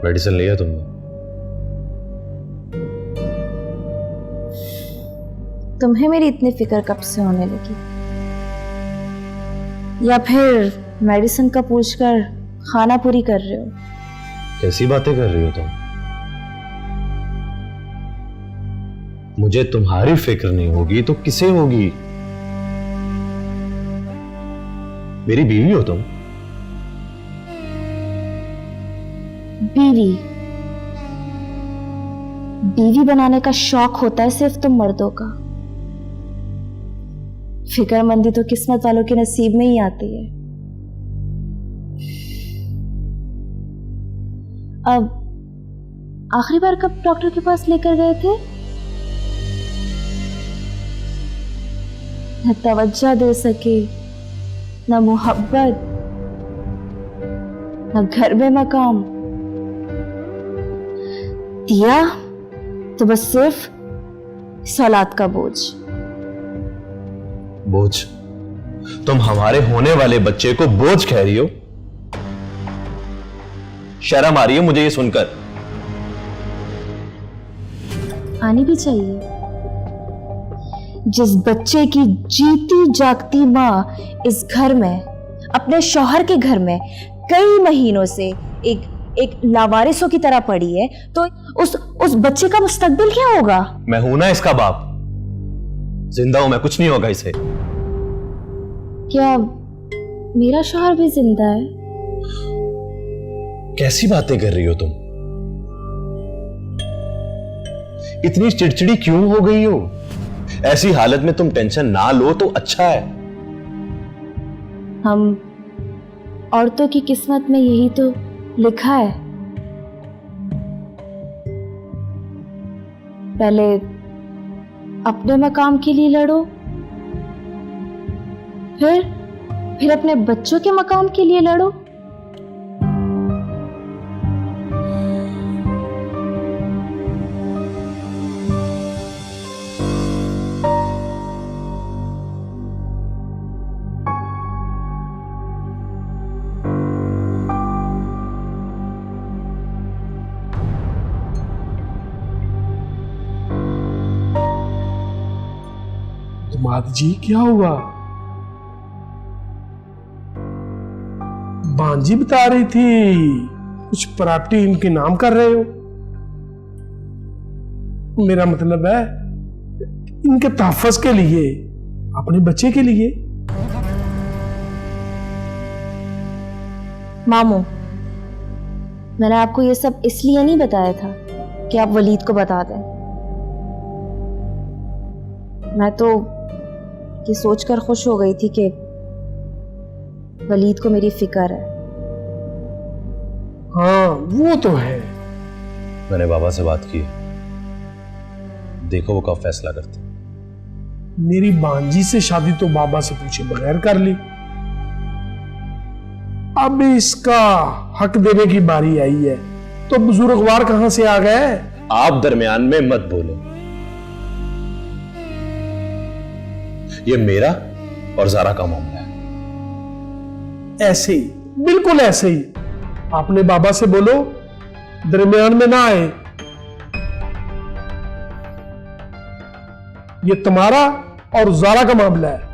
Medicine लिया तुमने? तुम्हें मेरी इतनी फिक्र कब से होने लगी? या फिर मेडिसिन का पूछकर खाना पूरी कर रहे हो? कैसी बातें कर रही हो तुम? मुझे तुम्हारी फिक्र नहीं होगी तो किसे होगी? मेरी बीवी हो तुम। बीवी? बीवी बनाने का शौक होता है सिर्फ तुम मर्दों का। फिक्रमंदी तो किस्मत वालों के नसीब में ही आती है। अब आखिरी बार कब डॉक्टर के पास लेकर गए थे? न तवज्जो दे सके, न मोहब्बत, न घर में मकाम दिया, तो बस सिर्फ सलाद का बोझ। बोझ? तुम हमारे होने वाले बच्चे को बोझ कह रही हो? शर्म आ रही है मुझे ये सुनकर। आनी भी चाहिए। जिस बच्चे की जीती जागती माँ इस घर में, अपने शौहर के घर में कई महीनों से एक लावारिसों की तरह पड़ी है, तो उस बच्चे का मुस्तकबिल क्या होगा? मैं हूं ना इसका बाप। जिंदा हूं मैं, कुछ नहीं होगा इसे। क्या मेरा शौहर भी जिंदा है? कैसी बातें कर रही हो तुम? इतनी चिड़चिड़ी क्यों हो गई हो? ऐसी हालत में तुम टेंशन ना लो तो अच्छा है। हम औरतों की किस्मत में यही तो लिखा है। पहले अपने मकाम के लिए लड़ो, फिर अपने बच्चों के मकाम के लिए लड़ो। दामाद जी क्या हुआ? बांजी बता रही थी कुछ प्रॉपर्टी इनके नाम कर रहे हो। मेरा मतलब है इनके तहफ़्फ़ुज़ के लिए, अपने बच्चे के लिए। मामू, मैंने आपको ये सब इसलिए नहीं बताया था कि आप वलीद को बता दें। मैं तो ये सोचकर खुश हो गई थी कि वलीद को मेरी फिक्र है। हाँ वो तो है। मैंने बाबा से बात की, देखो वो कब फैसला करते। मेरी बांजी से शादी तो बाबा से पूछे बगैर कर ली। अब इसका हक देने की बारी आई है, तो बुजुर्गवार कहां से आ गए? आप दरमियान में मत बोलो। ये मेरा और ज़ारा का मामला है। ऐसे ही, बिल्कुल ऐसे ही। आपने बाबा से बोलो दरमियान में ना आए। ये तुम्हारा और ज़ारा का मामला है।